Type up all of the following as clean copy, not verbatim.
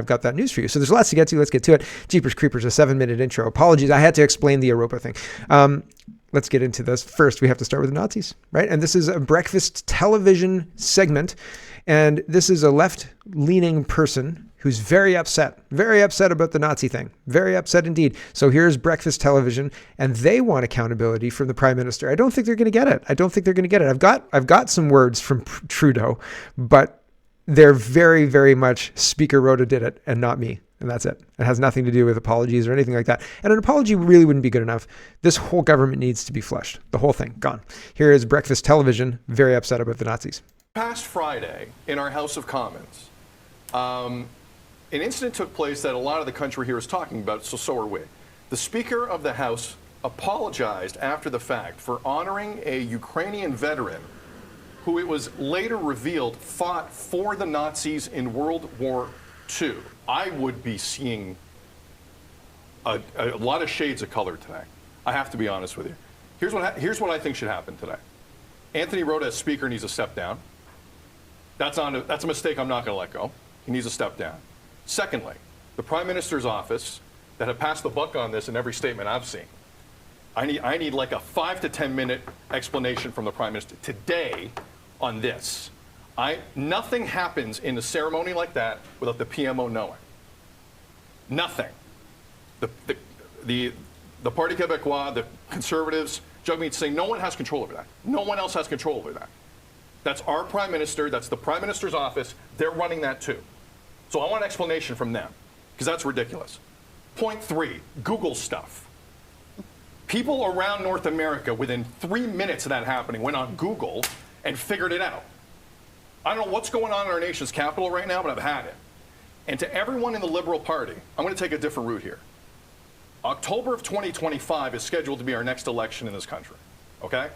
I've got that news for you. So there's lots to get to. Let's get to it. Jeepers Creepers, a 7-minute intro. Apologies. I had to explain the Europa thing. Let's get into this. First, we have to start with the Nazis, right? And this is a breakfast television segment. And this is a left-leaning person who's very upset about the Nazi thing. Very upset indeed. So here's breakfast television, and they want accountability from the Prime Minister. I don't think they're going to get it. I've got some words from Trudeau, but they're very, very much Speaker Rota did it and not me. And that's it. It has nothing to do with apologies or anything like that. And an apology really wouldn't be good enough. This whole government needs to be flushed. The whole thing, gone. Here is breakfast television, very upset about the Nazis. Past Friday in our House of Commons, an incident took place that a lot of the country here is talking about, so are we. The Speaker of the House apologized after the fact for honoring a Ukrainian veteran who it was later revealed fought for the Nazis in World War II. I would be seeing a lot of shades of color today. I have to be honest with you. Here's what I think should happen today. Anthony Rota as Speaker needs to step down. That's a mistake I'm not going to let go. He needs to step down. Secondly, the Prime Minister's office that have passed the buck on this in every statement I've seen. I need like a 5 to 10 minute explanation from the Prime Minister today on this. Nothing happens in a ceremony like that without the PMO knowing. Nothing. The Parti Québécois, the Conservatives, Jagmeet Singh, no one has control over that. No one else has control over that. That's our Prime Minister, that's the Prime Minister's office, they're running that too. So I want an explanation from them, because that's ridiculous. Point 3, Google stuff. People around North America, within 3 minutes of that happening, went on Google and figured it out. I don't know what's going on in our nation's capital right now, but I've had it. And to everyone in the Liberal Party, I'm going to take a different route here. October of 2025 is scheduled to be our next election in this country, okay?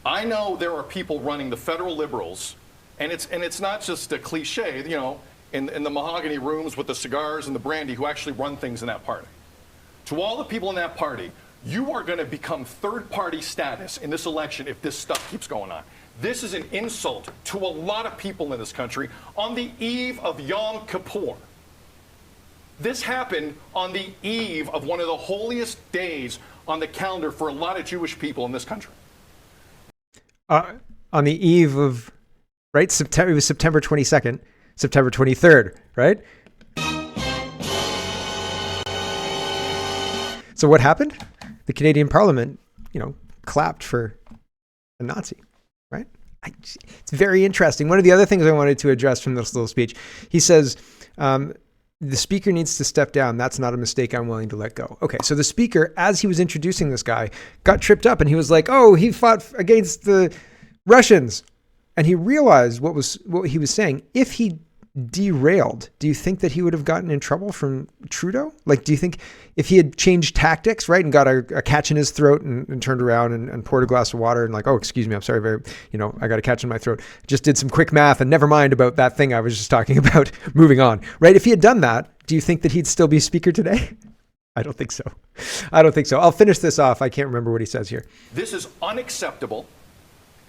I know there are people running the federal Liberals, and it's not just a cliche, you know, in the mahogany rooms with the cigars and the brandy who actually run things in that party. To all the people in that party, you are going to become third-party status in this election if this stuff keeps going on. This is an insult to a lot of people in this country on the eve of Yom Kippur. This happened on the eve of one of the holiest days on the calendar for a lot of Jewish people in this country. On the eve of, right? September, it was September 22nd, September 23rd, right? So what happened? The Canadian Parliament, clapped for a Nazi, right? It's very interesting. One of the other things I wanted to address from this little speech, he says, the Speaker needs to step down. That's not a mistake I'm willing to let go. Okay, so the Speaker, as he was introducing this guy, got tripped up and he was like, oh, he fought against the Russians. And he realized what he was saying. If he derailed, do you think that he would have gotten in trouble from Trudeau? Like, do you think if he had changed tactics, right, and got a catch in his throat and turned around and poured a glass of water and like, oh, excuse me, I'm sorry, I got a catch in my throat. Just did some quick math and never mind about that thing I was just talking about, moving on, right? If he had done that, do you think that he'd still be Speaker today? I don't think so. I'll finish this off. I can't remember what he says here. This is unacceptable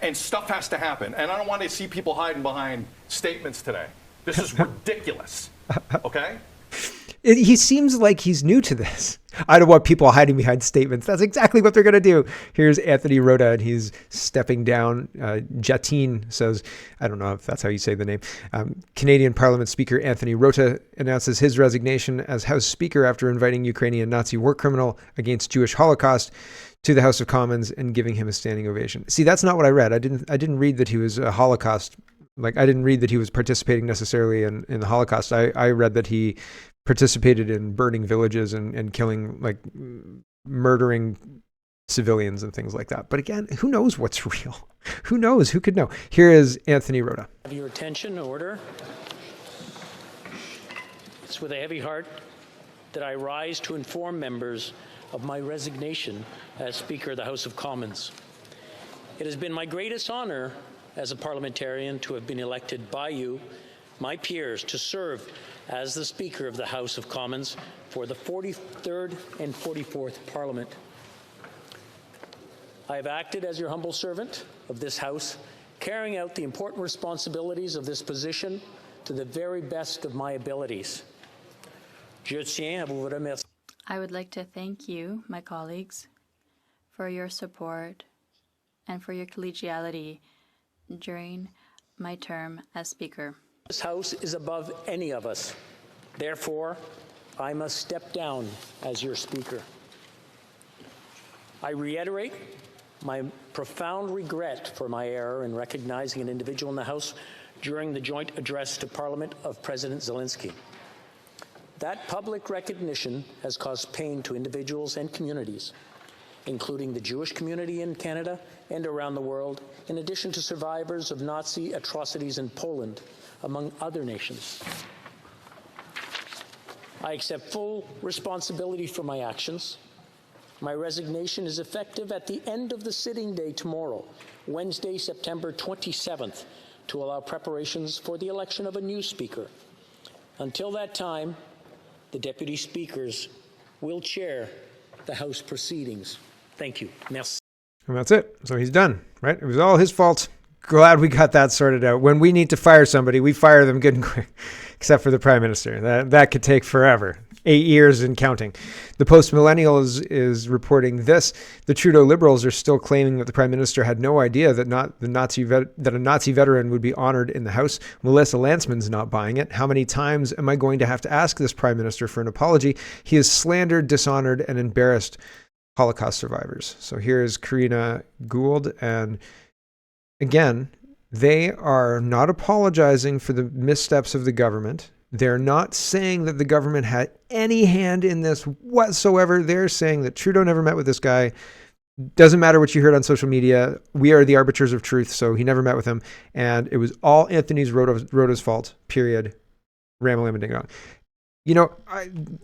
and stuff has to happen. And I don't want to see people hiding behind statements today. This is ridiculous, okay? He seems like he's new to this. I don't want people hiding behind statements. That's exactly what they're going to do. Here's Anthony Rota, and he's stepping down. Jatine says, I don't know if that's how you say the name. Canadian Parliament Speaker Anthony Rota announces his resignation as House Speaker after inviting Ukrainian Nazi war criminal against Jewish Holocaust to the House of Commons and giving him a standing ovation. See, that's not what I read. I didn't read that he was a Holocaust. Like, I didn't read that he was participating necessarily in the Holocaust. I read that he participated in burning villages and killing, like, murdering civilians and things like that. But again, who knows what's real? Who knows? Who could know? Here is Anthony Rota. Have your attention, order. It's with a heavy heart that I rise to inform members of my resignation as Speaker of the House of Commons. It has been my greatest honor as a parliamentarian to have been elected by you, my peers, to serve as the Speaker of the House of Commons for the 43rd and 44th Parliament. I have acted as your humble servant of this House, carrying out the important responsibilities of this position to the very best of my abilities. Je tiens à vous remercier. I would like to thank you, my colleagues, for your support and for your collegiality during my term as Speaker. This House is above any of us. Therefore, I must step down as your Speaker. I reiterate my profound regret for my error in recognizing an individual in the House during the joint address to Parliament of President Zelensky. That public recognition has caused pain to individuals and communities, including the Jewish community in Canada and around the world, in addition to survivors of Nazi atrocities in Poland, among other nations. I accept full responsibility for my actions. My resignation is effective at the end of the sitting day tomorrow, Wednesday, September 27th, to allow preparations for the election of a new Speaker. Until that time, the Deputy Speakers will chair the House proceedings. Thank you. Merci. And that's it. So he's done, right? It was all his fault. Glad we got that sorted out. When we need to fire somebody, we fire them good and quick, except for the Prime Minister. That could take forever. 8 years and counting. The Post-Millennial is reporting this. The Trudeau Liberals are still claiming that the Prime Minister had no idea that a Nazi veteran would be honored in the House. Melissa Lantsman's not buying it. How many times am I going to have to ask this Prime Minister for an apology? He has slandered, dishonored, and embarrassed Holocaust survivors. So here is Karina Gould, and again, they are not apologizing for the missteps of the government. They're not saying that the government had any hand in this whatsoever. They're saying that Trudeau never met with this guy. Doesn't matter what you heard on social media. We are the arbiters of truth. So he never met with him. And it was all Anthony Rota's fault, period. Ram-a-lam-a-ding-dong. You know,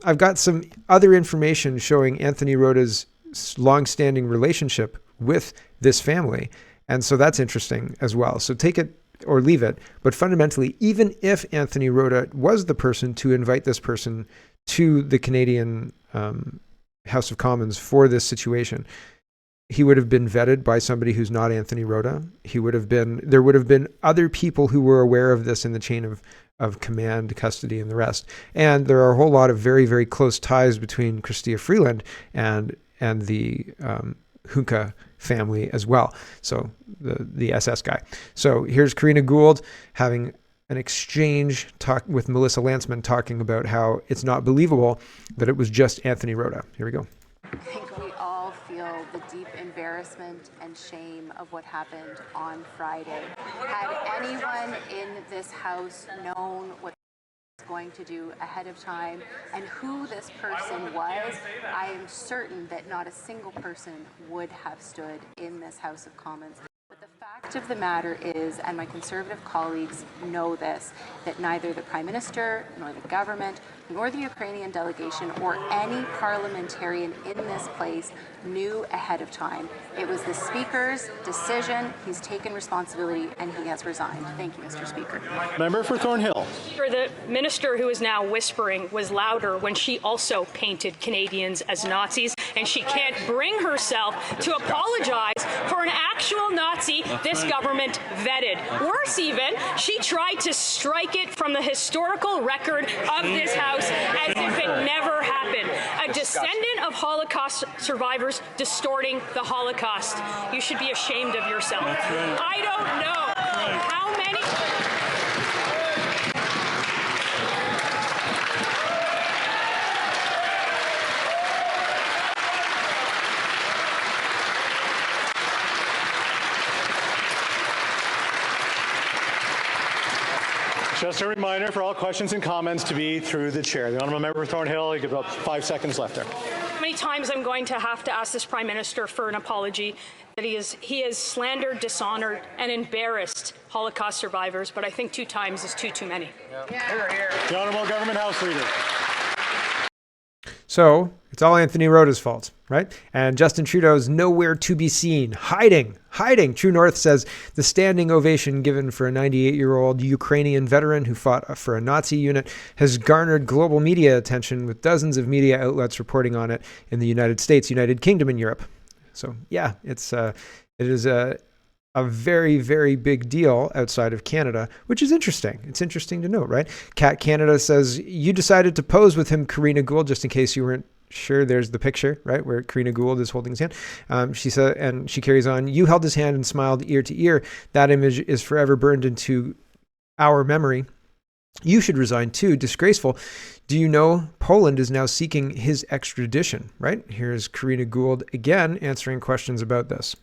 I've got some other information showing Anthony Rota's long-standing relationship with this family. And so that's interesting as well. So take it or leave it. But fundamentally, even if Anthony Rota was the person to invite this person to the Canadian House of Commons for this situation, he would have been vetted by somebody who's not Anthony Rota. There would have been other people who were aware of this in the chain of command, custody, and the rest. And there are a whole lot of very, very close ties between Chrystia Freeland and the Hunka family as well. So the SS guy. So here's Karina Gould having an exchange talk with Melissa Lantsman, talking about how it's not believable that it was just Anthony Rota. Here we go. I think we all feel the deep embarrassment and shame of what happened on Friday. Had anyone in this house known what going to do ahead of time and who this person was, I am certain that not a single person would have stood in this House of Commons. But the fact of the matter is, and my Conservative colleagues know this, that neither the Prime Minister, nor the government, nor the Ukrainian delegation, or any parliamentarian in this place knew ahead of time. It was the Speaker's decision. He's taken responsibility and he has resigned. Thank you, Mr. Speaker. Member for Thornhill. The minister who is now whispering was louder when she also painted Canadians as Nazis, and she can't bring herself to apologize for an actual Nazi this government vetted. Worse even, she tried to strike it from the historical record of this House as if it never happened. A descendant of Holocaust survivors distorting the Holocaust. You should be ashamed of yourself. I don't know how many... Just a reminder for all questions and comments to be through the chair. The honourable member for Thornhill, you have about 5 seconds left there. How many times I'm going to have to ask this Prime Minister for an apology that he has slandered, dishonored, and embarrassed Holocaust survivors, but I think 2 times is too many. The honourable government house leader. So it's all Anthony Rota's fault, right? And Justin Trudeau's nowhere to be seen, hiding. True North says the standing ovation given for a 98-year-old Ukrainian veteran who fought for a Nazi unit has garnered global media attention, with dozens of media outlets reporting on it in the United States, United Kingdom, and Europe. So yeah, it is a very, very big deal outside of Canada, which is interesting. It's interesting to note, right? Cat Canada says, you decided to pose with him, Karina Gould, just in case you weren't sure. There's the picture, right, where Karina Gould is holding his hand. She said, and she carries on, you held his hand and smiled ear to ear. That image is forever burned into our memory. You should resign too. Disgraceful. Do you know Poland is now seeking his extradition, right? Here's Karina Gould again answering questions about this.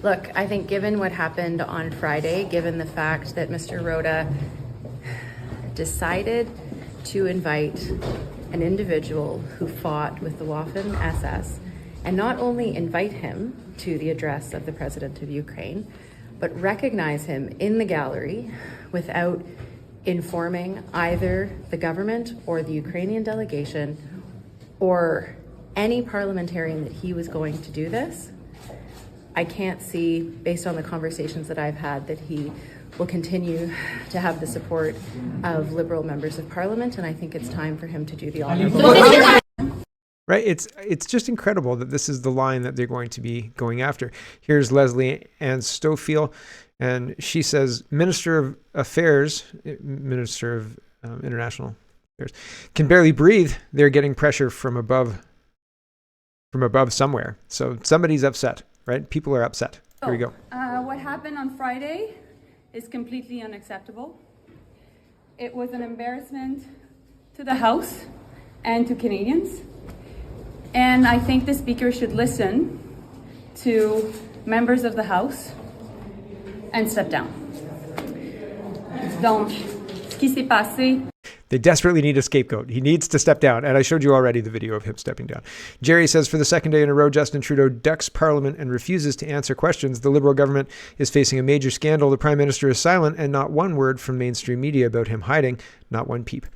Look, I think given what happened on Friday, given the fact that Mr. Rota decided to invite an individual who fought with the Waffen SS, and not only invite him to the address of the President of Ukraine, but recognize him in the gallery without informing either the government or the Ukrainian delegation or any parliamentarian that he was going to do this, I can't see, based on the conversations that I've had, that he will continue to have the support of Liberal members of Parliament, and I think it's time for him to do the honorable. Right? It's just incredible that this is the line that they're going to be going after. Here's Leslie Ann Stofield, and she says, Minister of International Affairs, can barely breathe. They're getting pressure from above somewhere. So somebody's upset, right? People are upset. Here we go. What happened on Friday is completely unacceptable. It was an embarrassment to the House and to Canadians. And I think the Speaker should listen to members of the House and step down. Donc, ce qui s'est passé. They desperately need a scapegoat. He needs to step down. And I showed you already the video of him stepping down. Jerry says, for the second day in a row, Justin Trudeau ducks Parliament and refuses to answer questions. The Liberal government is facing a major scandal. The Prime Minister is silent, and not one word from mainstream media about him hiding. Not one peep.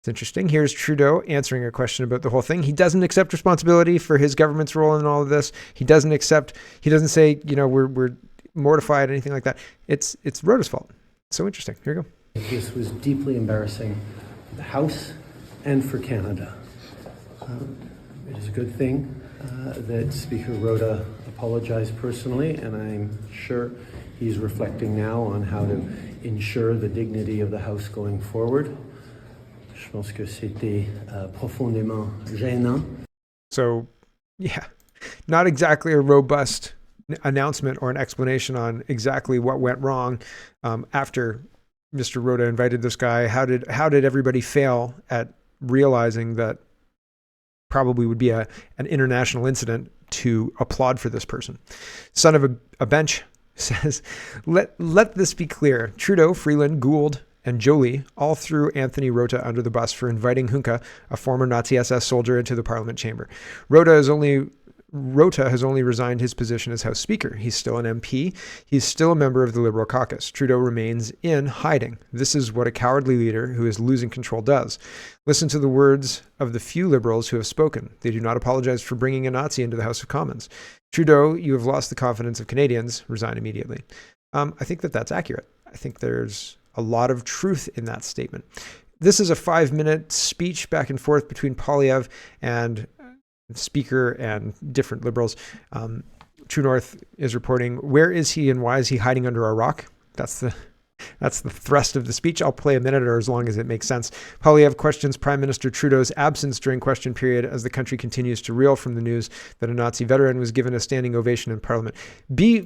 It's interesting. Here's Trudeau answering a question about the whole thing. He doesn't accept responsibility for his government's role in all of this. He doesn't say, we're mortified, anything like that. It's Rota's fault. So interesting. Here you go. This was deeply embarrassing for the House and for Canada. It is a good thing that Speaker Rota apologized personally, and I'm sure he's reflecting now on how to ensure the dignity of the House going forward. Je pense que c'était profondément gênant. So, yeah, not exactly a robust announcement or an explanation on exactly what went wrong after Mr. Rota invited this guy. How did everybody fail at realizing that probably would be an international incident to applaud for this person? Son of a bench says, let this be clear. Trudeau, Freeland, Gould, and Joly all threw Anthony Rota under the bus for inviting Hunka, a former Nazi SS soldier, into the Parliament chamber. Rota has only resigned his position as House Speaker. He's still an MP. He's still a member of the Liberal caucus. Trudeau remains in hiding. This is what a cowardly leader who is losing control does. Listen to the words of the few Liberals who have spoken. They do not apologize for bringing a Nazi into the House of Commons. Trudeau, you have lost the confidence of Canadians. Resign immediately. I think that's accurate. I think there's a lot of truth in that statement. This is a 5-minute speech back and forth between Poilievre and Speaker and different Liberals. True North is reporting, where is he and why is he hiding under a rock? That's the thrust of the speech. I'll play a minute or as long as it makes sense. Poilievre questions Prime Minister Trudeau's absence during question period as the country continues to reel from the news that a Nazi veteran was given a standing ovation in Parliament. Be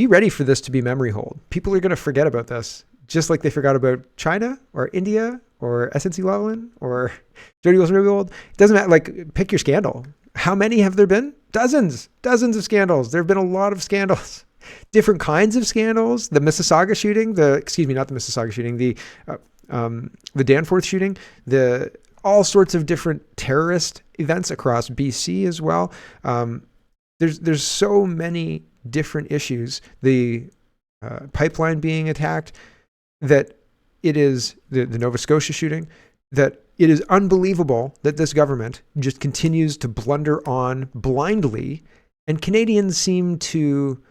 ready for this to be memory hold. People are going to forget about this, just like they forgot about China or India or SNC-Lavalin or Jody Wilson-Raybould. It doesn't matter. Like, pick your scandal. How many have there been? Dozens of scandals. There have been a lot of scandals, different kinds of scandals. The Mississauga shooting, the Danforth shooting, all sorts of different terrorist events across BC as well. There's so many different issues. The pipeline being attacked, that it is the Nova Scotia shooting, that it is unbelievable that this government just continues to blunder on blindly, and Canadians seem to,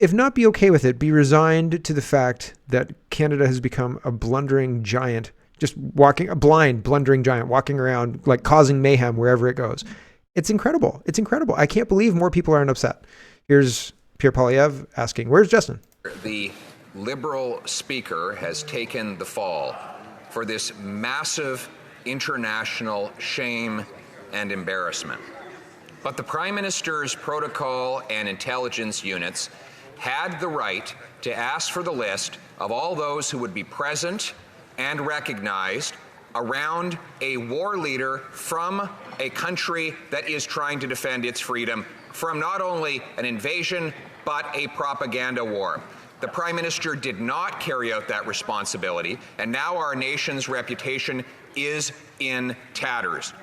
if not be okay with it, be resigned to the fact that Canada has become a blundering giant, a blind blundering giant, walking around like causing mayhem wherever it goes. It's incredible. I can't believe more people aren't upset. Here's Pierre Poilievre asking, where's Justin? The Liberal Speaker has taken the fall for this massive international shame and embarrassment. But the Prime Minister's protocol and intelligence units had the right to ask for the list of all those who would be present and recognized around a war leader from a country that is trying to defend its freedom from not only an invasion, but a propaganda war. The Prime Minister did not carry out that responsibility, and now our nation's reputation is in tatters.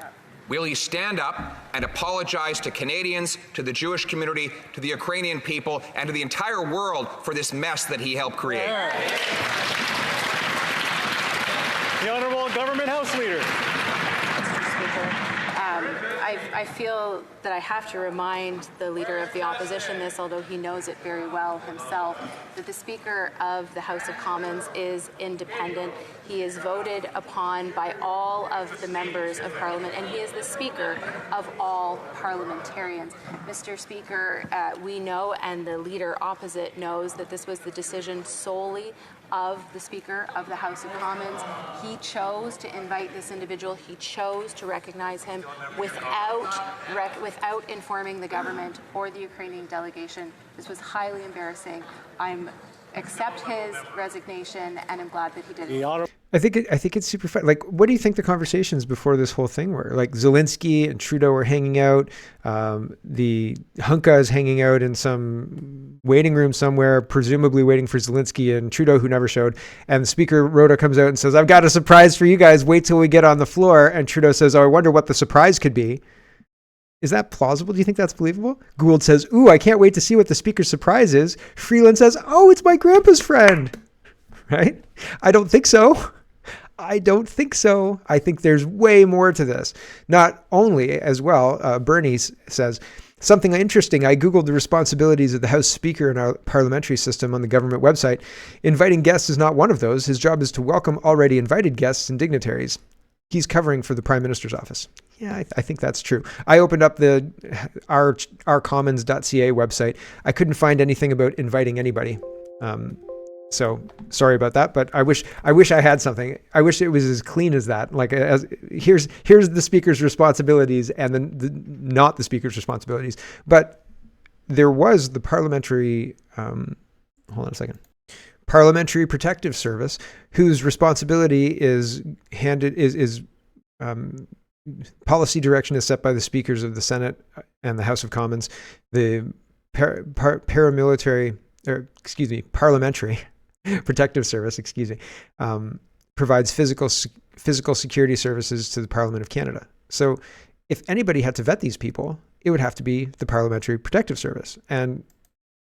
Will you stand up and apologize to Canadians, to the Jewish community, to the Ukrainian people, and to the entire world for this mess that he helped create? The Honourable Government House Leader. Mr. Speaker, I feel that I have to remind the Leader of the Opposition this, although he knows it very well himself, that the Speaker of the House of Commons is independent. He is voted upon by all of the members of Parliament, and he is the Speaker of all parliamentarians. Mr. Speaker, we know, and the Leader opposite knows, that this was the decision solely of the Speaker of the House of Commons. He chose to invite this individual. He chose to recognize him without informing the government or the Ukrainian delegation. This was highly embarrassing. I accept his resignation, and I'm glad that he did it. I think it's super fun. Like, what do you think the conversations before this whole thing were? Like, Zelensky and Trudeau were hanging out. The Hunka is hanging out in some waiting room somewhere, presumably waiting for Zelensky and Trudeau, who never showed. And Speaker Rota comes out and says, "I've got a surprise for you guys. Wait till we get on the floor." And Trudeau says, "Oh, I wonder what the surprise could be." Is that plausible? Do you think that's believable? Gould says, "Ooh, I can't wait to see what the Speaker's surprise is." Freeland says, "Oh, it's my grandpa's friend." Right? I don't think so. I don't think so. I think there's way more to this. Not only, as well, Bernie says, something interesting. I Googled the responsibilities of the House Speaker in our parliamentary system on the government website. Inviting guests is not one of those. His job is to welcome already invited guests and dignitaries. He's covering for the Prime Minister's office. Yeah, I think that's true. I opened up the ourcommons.ca website. I couldn't find anything about inviting anybody. So sorry about that, but I wish I had something. I wish it was as clean as that. Like, here's the Speaker's responsibilities, and then not the Speaker's responsibilities. But there was the parliamentary. Hold on a second. Parliamentary Protective Service, whose responsibility is policy direction is set by the speakers of the Senate and the House of Commons. The Parliamentary Protective Service, provides physical security services to the Parliament of Canada. So if anybody had to vet these people, it would have to be the Parliamentary Protective Service. And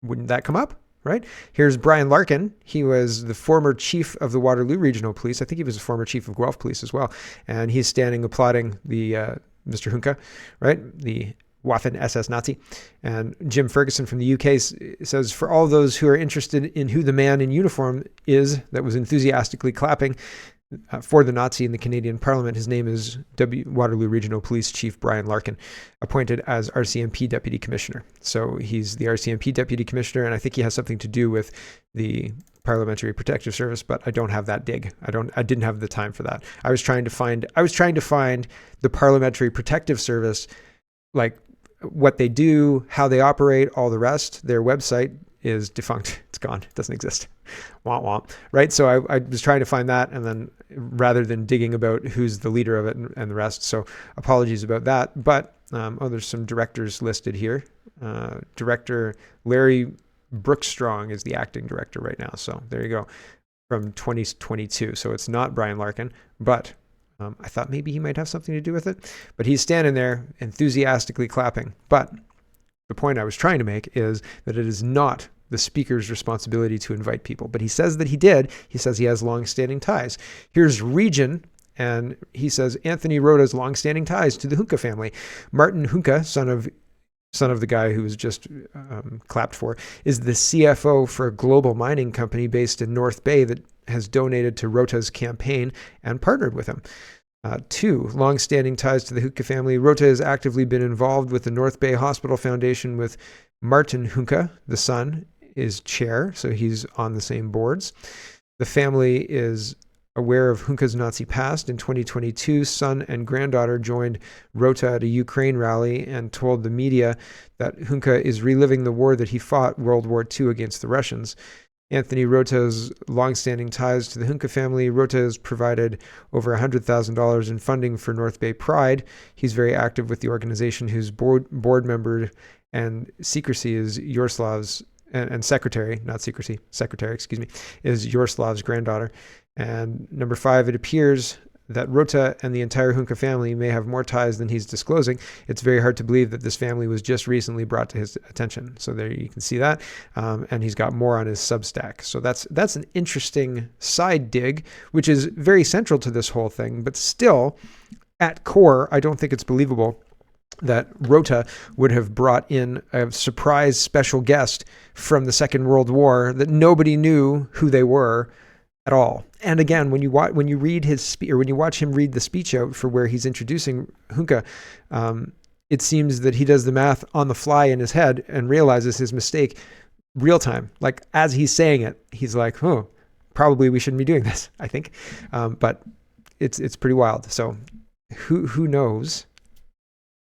wouldn't that come up? Right? Here's Brian Larkin. He was the former chief of the Waterloo Regional Police. I think he was the former chief of Guelph Police as well. And he's standing applauding the Mr. Hunka, right? The Waffen SS Nazi. And Jim Ferguson from the UK says, for all those who are interested in who the man in uniform is that was enthusiastically clapping for the Nazi in the Canadian Parliament, his name is Waterloo Regional Police Chief Brian Larkin, appointed as RCMP Deputy Commissioner. So he's the RCMP Deputy Commissioner, and I think he has something to do with the Parliamentary Protective Service, but I don't have that dig. I didn't have the time for that. I was trying to find the Parliamentary Protective Service, like what they do, how they operate, all the rest. Their website is defunct. It's gone. It doesn't exist. Womp womp. Right? So I was trying to find that, and then rather than digging about who's the leader of it and the rest. So apologies about that. But there's some directors listed here. Director Larry Brookstrong is the acting director right now. So there you go. From 2022. So it's not Brian Larkin, but I thought maybe he might have something to do with it. But he's standing there enthusiastically clapping. But the point I was trying to make is that it is not the Speaker's responsibility to invite people. But he says that he did. He says he has long-standing ties. Here's Region, and he says Anthony Rota's long-standing ties to the Hunka family. Martin Hunka, son of the guy who was just clapped for, is the CFO for a global mining company based in North Bay that has donated to Rota's campaign and partnered with him. 2, long-standing ties to the Hunka family. Rota has actively been involved with the North Bay Hospital Foundation with Martin Hunka. The son is chair, so he's on the same boards. The family is aware of Hunka's Nazi past. In 2022, son and granddaughter joined Rota at a Ukraine rally and told the media that Hunka is reliving the war that he fought, World War II, against the Russians. Anthony Rota's longstanding ties to the Hunka family. Rota has provided over $100,000 in funding for North Bay Pride. He's very active with the organization, whose board member and secrecy is Yaroslav's, and secretary, not secrecy, secretary, excuse me, is Yaroslav's granddaughter. And number 5, it appears that Rota and the entire Hunka family may have more ties than he's disclosing. It's very hard to believe that this family was just recently brought to his attention. So there you can see that. And he's got more on his Substack. So that's an interesting side dig, which is very central to this whole thing. But still, at core, I don't think it's believable that Rota would have brought in a surprise special guest from the Second World War that nobody knew who they were at all. And again, when you read his or when you watch him read the speech out for where he's introducing Hunka, it seems that he does the math on the fly in his head and realizes his mistake real time. Like as he's saying it, he's like, "Oh, probably we shouldn't be doing this." I think, but it's pretty wild. So who knows?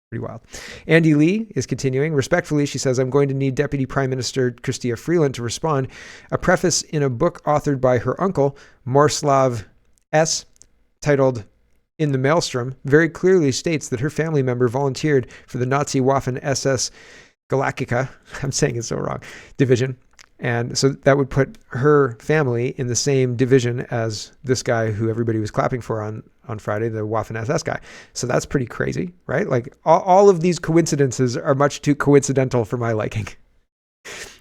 Pretty wild. Andy Lee is continuing. Respectfully, she says, I'm going to need Deputy Prime Minister Chrystia Freeland to respond. A preface in a book authored by her uncle, Morslav S., titled In the Maelstrom, very clearly states that her family member volunteered for the Nazi Waffen-SS Galactica, I'm saying it so wrong, division. And so that would put her family in the same division as this guy who everybody was clapping for on Friday, the Waffen-SS guy. So that's pretty crazy, right? Like all of these coincidences are much too coincidental for my liking.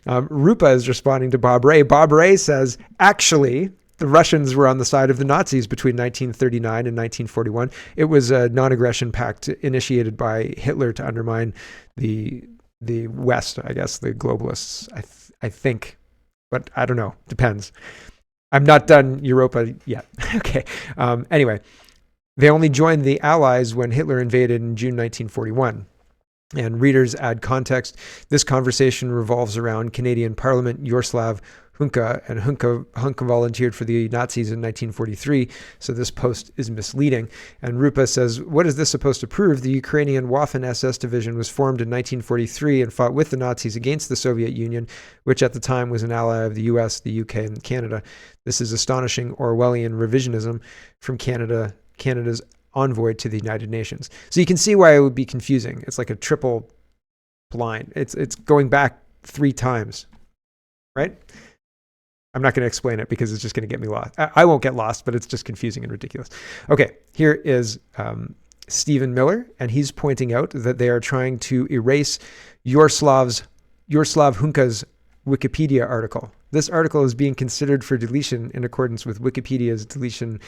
Rupa is responding to Bob Ray. Bob Ray says, actually, the Russians were on the side of the Nazis between 1939 and 1941. It was a non-aggression pact initiated by Hitler to undermine the West, I guess, the globalists, I think, but I don't know. Depends. I'm not done Europa yet. Okay. Anyway, they only joined the Allies when Hitler invaded in June 1941. And readers add context. This conversation revolves around Canadian Parliament, Yaroslav Hunka, and Hunka volunteered for the Nazis in 1943, so this post is misleading. And Rupa says, what is this supposed to prove? The Ukrainian Waffen-SS division was formed in 1943 and fought with the Nazis against the Soviet Union, which at the time was an ally of the US, the UK, and Canada. This is astonishing Orwellian revisionism from Canada's envoy to the United Nations. So you can see why it would be confusing. It's like a triple blind. It's going back 3 times, right? I'm not going to explain it because it's just going to get me lost. I won't get lost, but it's just confusing and ridiculous. Okay, here is Stephen Miller, and he's pointing out that they are trying to erase Yaroslav Hunka's Wikipedia article. This article is being considered for deletion in accordance with Wikipedia's deletion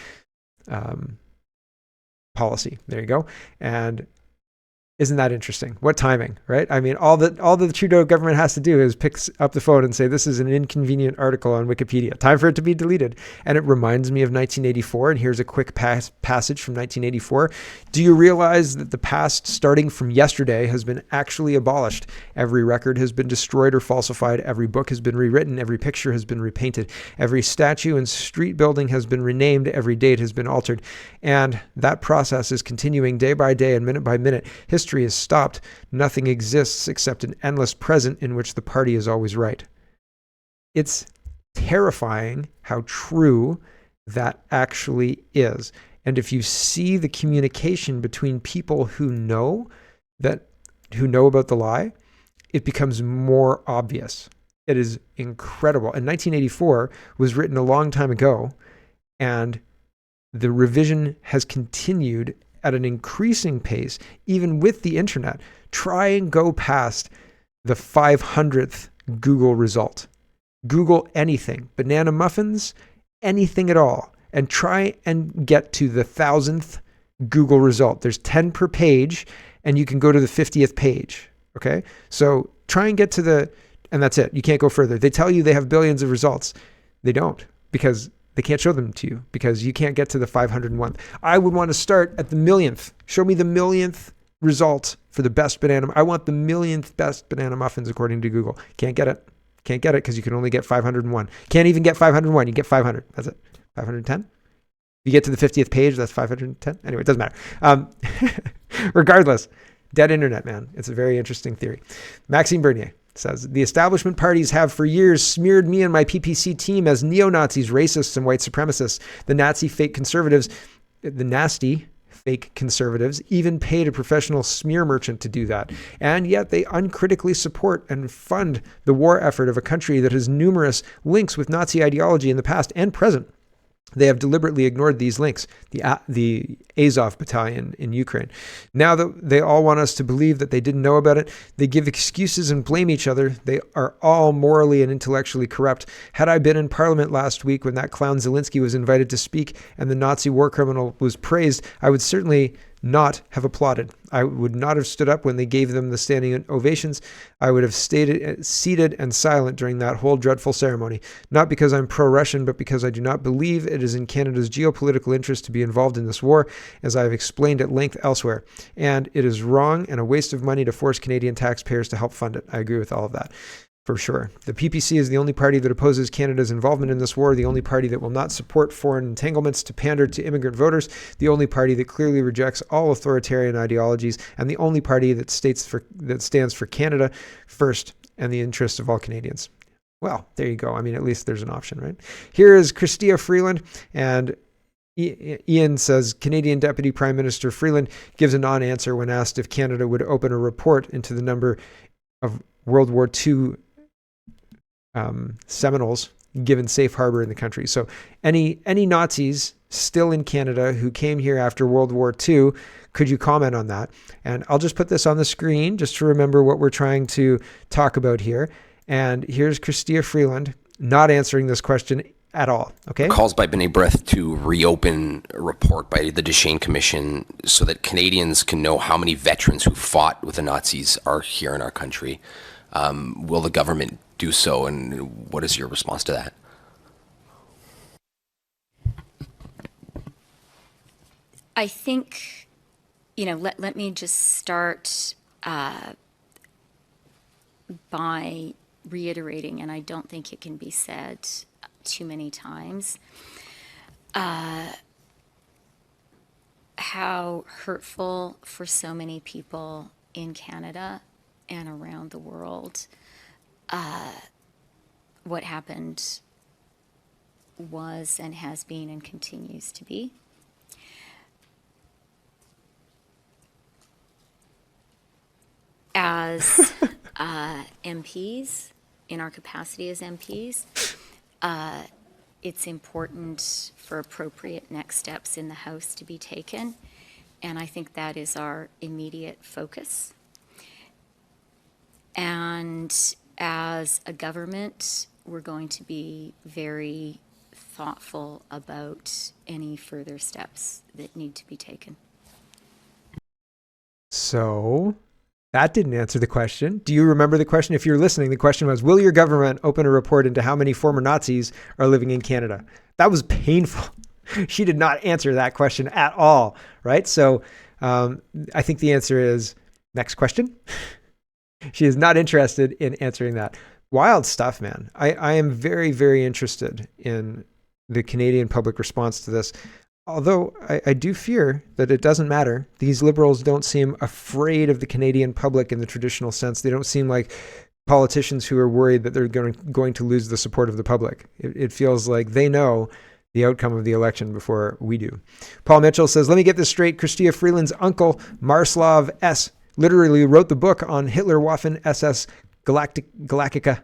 policy. There you go. And isn't that interesting? What timing, right? I mean, all the Trudeau government has to do is pick up the phone and say, this is an inconvenient article on Wikipedia. Time for it to be deleted. And it reminds me of 1984. And here's a quick passage from 1984. Do you realize that the past, starting from yesterday, has been actually abolished? Every record has been destroyed or falsified. Every book has been rewritten. Every picture has been repainted. Every statue and street building has been renamed. Every date has been altered. And that process is continuing day by day and minute by minute. History is stopped. Nothing exists except an endless present in which the party is always right. It's terrifying how true that actually is. And if you see the communication between people who know about the lie, it becomes more obvious. It is incredible. And 1984 was written a long time ago, and the revision has continued at an increasing pace, even with the internet. Try and go past the 500th Google result. Google anything, banana muffins, anything at all, and try and get to the 1,000th Google result. There's 10 per page, and you can go to the 50th page. Okay? So try and get to and that's it. You can't go further. They tell you they have billions of results. They don't, because They can't show them to you because you can't get to the 501th. I would want to start at the millionth. Show me the millionth result for the best banana. I want the millionth best banana muffins according to Google. Can't get it. Can't get it because you can only get 501. Can't even get 501. You get 500. That's it. 510. You get to the 50th page, that's 510. Anyway, it doesn't matter. Regardless, dead internet, man. It's a very interesting theory. Maxime Bernier says, the establishment parties have for years smeared me and my PPC team as neo-Nazis, racists, and white supremacists. The nasty fake conservatives even paid a professional smear merchant to do that. And yet they uncritically support and fund the war effort of a country that has numerous links with Nazi ideology in the past and present. They have deliberately ignored these links, the Azov battalion in Ukraine. Now that they all want us to believe that they didn't know about it, they give excuses and blame each other. They are all morally and intellectually corrupt. Had I been in Parliament last week when that clown Zelensky was invited to speak and the Nazi war criminal was praised, I would certainly not have applauded. I would not have stood up when they gave them the standing ovations. I would have stayed seated and silent during that whole dreadful ceremony, not because I'm pro-Russian, but because I do not believe it is in Canada's geopolitical interest to be involved in this war, as I have explained at length elsewhere. And it is wrong and a waste of money to force Canadian taxpayers to help fund it. I agree with all of that. For sure. The PPC is the only party that opposes Canada's involvement in this war, the only party that will not support foreign entanglements to pander to immigrant voters, the only party that clearly rejects all authoritarian ideologies, and the only party that stands for Canada first and the interests of all Canadians. Well, there you go. I mean, at least there's an option, right? Here is Chrystia Freeland, and Ian says, Canadian Deputy Prime Minister Freeland gives a non-answer when asked if Canada would open a report into the number of World War II Seminoles given safe harbor in the country. So any Nazis still in Canada who came here after World War II, could you comment on that? And I'll just put this on the screen just to remember what we're trying to talk about here. And here's Chrystia Freeland not answering this question at all. Okay. Calls by B'nai B'rith to reopen a report by the Deschênes Commission so that Canadians can know how many veterans who fought with the Nazis are here in our country. Will the government do so, and what is your response to that? I think, let me just start by reiterating, and I don't think it can be said too many times, how hurtful for so many people in Canada and around the world what happened was and has been and continues to be. As MPs, in our capacity as MPs, it's important for appropriate next steps in the House to be taken, and I think that is our immediate focus. And as a government, we're going to be very thoughtful about any further steps that need to be taken. So that didn't answer the question. Do you remember the question? If you're listening, the question was, will your government open a report into how many former Nazis are living in Canada? That was painful. She did not answer that question at all, right? So I think the answer is next question. She is not interested in answering that. Wild stuff, man. I am very, very interested in the Canadian public response to this. Although I do fear that it doesn't matter. These liberals don't seem afraid of the Canadian public in the traditional sense. They don't seem like politicians who are worried that they're going to lose the support of the public. It feels like they know the outcome of the election before we do. Paul Mitchell says, let me get this straight. Chrystia Freeland's uncle, Marslav S., literally wrote the book on Hitler Waffen SS Galactica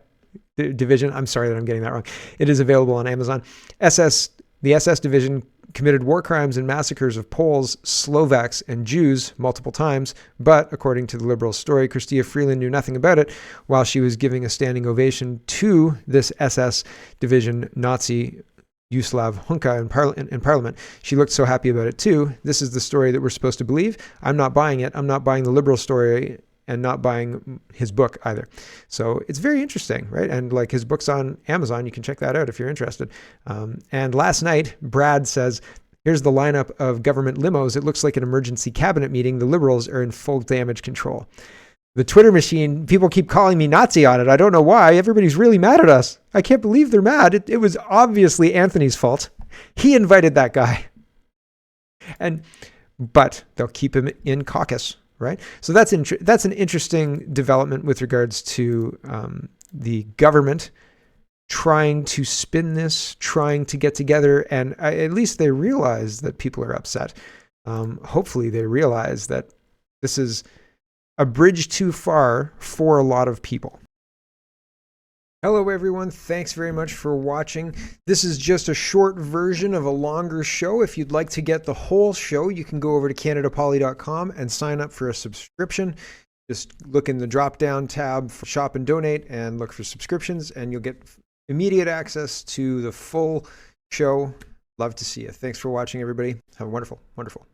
Division. I'm sorry that I'm getting that wrong. It is available on Amazon. The SS Division committed war crimes and massacres of Poles, Slovaks, and Jews multiple times, but according to the Liberal story, Chrystia Freeland knew nothing about it while she was giving a standing ovation to this SS Division Nazi Yuslav Hunka in Parliament. She looked so happy about it too. This is the story that we're supposed to believe. I'm not buying it. I'm not buying the Liberal story and not buying his book either. So it's very interesting, right? And like his book's on Amazon. You can check that out if you're interested. And last night, Brad says, here's the lineup of government limos. It looks like an emergency cabinet meeting. The Liberals are in full damage control. The Twitter machine, people keep calling me Nazi on it. I don't know why. Everybody's really mad at us. I can't believe they're mad. It was obviously Anthony's fault. He invited that guy. But they'll keep him in caucus, right? So that's an interesting development with regards to the government trying to spin this, trying to get together, and at least they realize that people are upset. Hopefully they realize that this is a bridge too far for a lot of people. Hello everyone, thanks very much for watching. This is just a short version of a longer show. If you'd like to get the whole show, you can go over to CanadaPoly.com and sign up for a subscription. Just look in the drop-down tab for Shop and Donate and look for subscriptions, and you'll get immediate access to the full show. Love to see you. Thanks for watching, everybody. Have a wonderful, wonderful